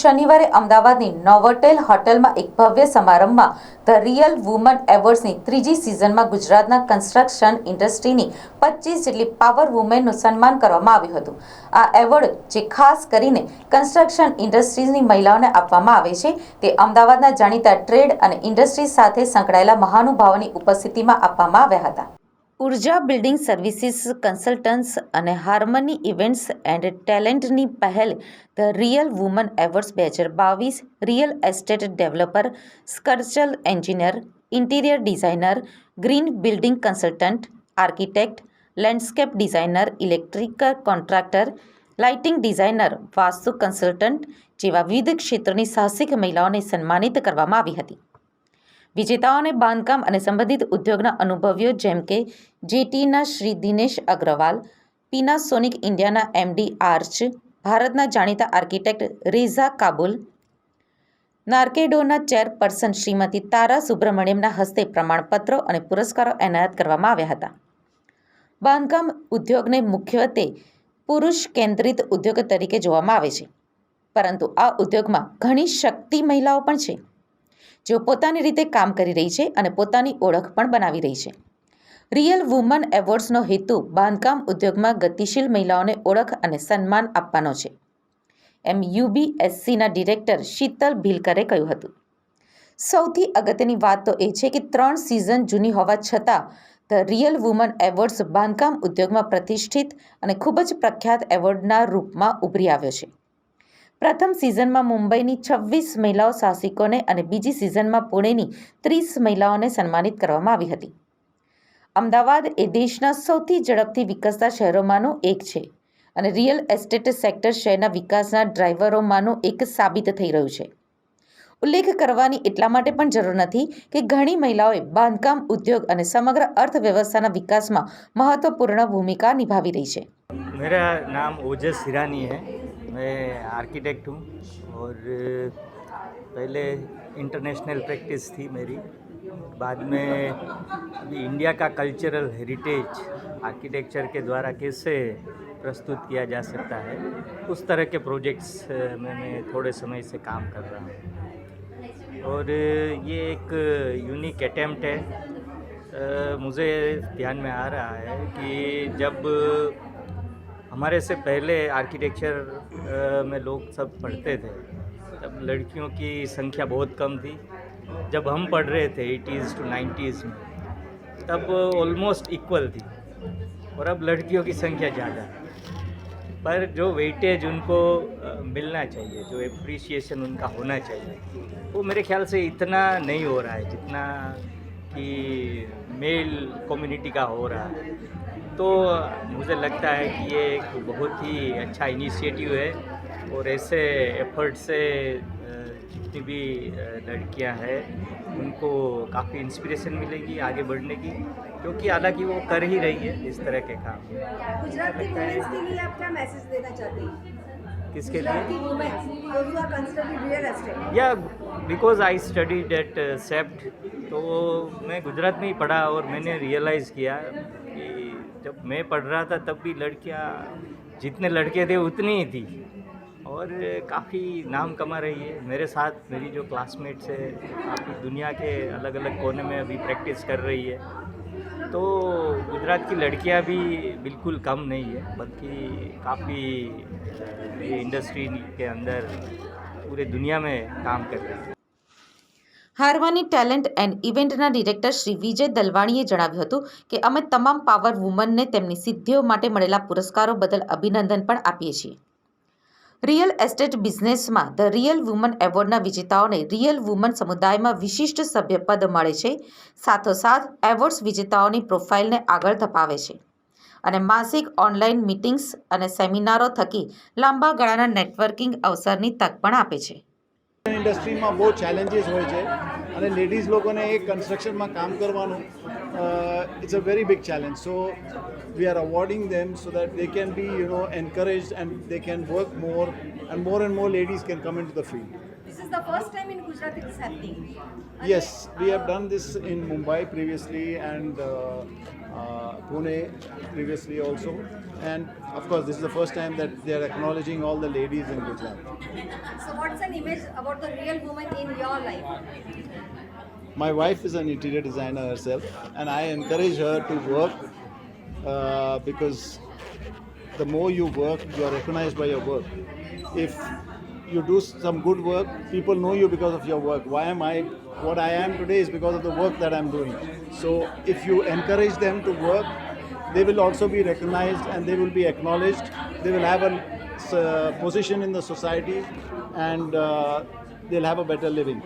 શનિવારે અમદાવાદની નોવોટેલ હોટલમાં એક ભવ્ય સમારંભમાં ધ રિયલ વુમન એવોર્ડ્સની ત્રીજી સિઝનમાં ગુજરાતના કન્સ્ટ્રક્શન ઇન્ડસ્ટ્રીની 25 જેટલી પાવર વુમેનનું સન્માન કરવામાં આવ્યું હતું. આ એવોર્ડ જે ખાસ કરીને કન્સ્ટ્રક્શન ઇન્ડસ્ટ્રીની મહિલાઓને આપવામાં આવે છે તે અમદાવાદના જાણીતા ટ્રેડ અને ઇન્ડસ્ટ્રી સાથે સંકળાયેલા મહાનુભાવોની ઉપસ્થિતિમાં આપવામાં આવ્યા હતા. ઉર્જા બિલ્ડિંગ સર્વિસીસ કન્સલ્ટન્ટ્સ અને હાર્મની ઇવેન્ટ્સ એન્ડ ટેલેન્ટની પહેલ the real woman awards 2022 real estate developer, structural engineer, interior designer, green building consultant, architect, landscape designer, electrical contractor, lighting designer, vastu consultant જેવા વિવિધ ક્ષેત્રોની સાહસિક મહિલાઓને સન્માનિત કરવામાં આવી હતી. વિજેતાઓને બાંધકામ અને સંબંધિત ઉદ્યોગના અનુભવીઓ જેમ કે જેટીના શ્રી દિનેશ અગ્રવાલ, પીનાસોનિક ઇન્ડિયાના એમડી આર્ચ, ભારતના જાણીતા આર્કિટેક્ટ રેઝા કાબુલ, નાર્કેડોના ચેરપર્સન શ્રીમતી તારા સુબ્રમણ્યમના હસ્તે પ્રમાણપત્રો અને પુરસ્કારો એનાયત કરવામાં આવ્યા હતા. બાંધકામ ઉદ્યોગને મુખ્યત્વે પુરુષ કેન્દ્રિત ઉદ્યોગ તરીકે જોવામાં આવે છે, પરંતુ આ ઉદ્યોગમાં ઘણી શક્તિ મહિલાઓ પણ છે જેઓ પોતાની રીતે કામ કરી રહી છે અને પોતાની ઓળખ પણ બનાવી રહી છે. રિયલ વુમન એવોર્ડ્સનો હેતુ બાંધકામ ઉદ્યોગમાં ગતિશીલ મહિલાઓને ઓળખ અને સન્માન આપવાનો છે, એમ યુબીએસસીના ડિરેક્ટર શીતલ ભીલકરે કહ્યું હતું. સૌથી અગત્યની વાત તો એ છે કે 3 સિઝન જૂની હોવા છતાં ધ રિયલ વુમન એવોર્ડ્સ બાંધકામ ઉદ્યોગમાં પ્રતિષ્ઠિત અને ખૂબ જ પ્રખ્યાત એવોર્ડના રૂપમાં ઉભરી આવ્યો છે. પ્રથમ સિઝનમાં મુંબઈની 26 મહિલાઓ સાહસિકોને અને બીજી સિઝનમાં પુણેની 30 મહિલાઓને સન્માનિત કરવામાં આવી હતી. અમદાવાદ એ દેશના સૌથી ઝડપથી વિકસતા શહેરોમાંનું એક છે અને રિયલ એસ્ટેટ સેક્ટર શહેરના વિકાસના ડ્રાઈવરોમાંનું એક સાબિત થઈ રહ્યું છે. ઉલ્લેખ કરવાની એટલા માટે પણ જરૂર નથી કે ઘણી મહિલાઓએ બાંધકામ ઉદ્યોગ અને સમગ્ર અર્થવ્યવસ્થાના વિકાસમાં મહત્વપૂર્ણ ભૂમિકા નિભાવી રહી છે. मेरा नाम ओजस हिरानी है. मैं आर्किटेक्ट हूँ और पहले इंटरनेशनल प्रैक्टिस थी मेरी. बाद में अभी इंडिया का कल्चरल हेरिटेज आर्किटेक्चर के द्वारा कैसे प्रस्तुत किया जा सकता है, उस तरह के प्रोजेक्ट्स में मैं थोड़े समय से काम कर रहा हूँ और ये एक यूनिक अटेम्प्ट है. मुझे ध्यान में आ रहा है कि जब हमारे से पहले आर्किटेक्चर में लोग सब पढ़ते थे तब लड़कियों की संख्या बहुत कम थी. जब हम पढ़ रहे थे 80s to 90s में तब ऑलमोस्ट इक्वल थी और अब लड़कियों की संख्या ज़्यादा है. पर जो वेटेज उनको मिलना चाहिए, जो एप्रिसिएशन उनका होना चाहिए, वो मेरे ख्याल से इतना नहीं हो रहा है जितना कि मेल कम्युनिटी का हो रहा है. तो मुझे लगता है कि ये एक बहुत ही अच्छा इनिशिएटिव है और ऐसे एफर्ट से जितनी भी लड़कियां हैं उनको काफ़ी इंस्पिरेशन मिलेगी आगे बढ़ने की, क्योंकि हालांकि वो कर ही रही है इस तरह के काम. गुजरात की वुमेन्स के लिए आप क्या मैसेज देना चाहते हैं? किसके लिए? Real estate. या बिकॉज आई स्टडीड एट सेप्ट, तो मैं गुजरात में ही पढ़ा और मैंने रियलाइज़ किया कि जब मैं पढ़ रहा था तब भी लड़कियां जितने लड़के थे उतनी ही थी और काफ़ी नाम कमा रही है. मेरे साथ मेरी जो क्लासमेट्स है काफ़ी दुनिया के अलग अलग कोने में अभी प्रैक्टिस कर रही है. तो गुजरात की लड़कियां भी बिल्कुल कम नहीं है, बल्कि काफ़ी इंडस्ट्री के अंदर पूरे दुनिया में काम कर रही है. હારવાની talent and ઇવેન્ટના director Shri Vijay દલવાણીએ જણાવ્યું હતું કે અમે તમામ પાવર વુમનને તેમની સિદ્ધિઓ માટે મળેલા પુરસ્કારો બદલ અભિનંદન પણ આપીએ છીએ. રિયલ એસ્ટેટ બિઝનેસમાં ધ રિયલ વુમન એવોર્ડના વિજેતાઓને રિયલ વુમન સમુદાયમાં વિશિષ્ટ સભ્યપદ મળે છે. સાથોસાથ એવોર્ડ્સ વિજેતાઓની પ્રોફાઇલને આગળ ધપાવે છે અને માસિક ઓનલાઈન મીટિંગ્સ અને સેમિનારો થકી લાંબા ગાળાના નેટવર્કિંગ અવસરની તક પણ આપે છે. ઇન્ડસ્ટ્રીમાં બહુ ચેલેન્જીસ હોય છે અને લેડીઝ લોકોને એ કન્સ્ટ્રક્શનમાં કામ કરવાનું it's a very big challenge. So we are awarding them so that they can be encouraged and they can work more and more ladies can come into the field. This is the first time in Gujarat it is happening. Yes, we have done this in Mumbai previously and Pune previously also. And of course, this is the first time that they are acknowledging all the ladies in Gujarat. So what's an image about the real woman in your life? My wife is an interior designer herself, and I encourage her to work because the more you work, you are recognized by your work. If you do some good work, people know you because of your work. Why am I what I am today is because of the work that I'm doing. So if you encourage them to work, they will also be recognized and they will be acknowledged. They will have a position in the society, and they'll have a better living.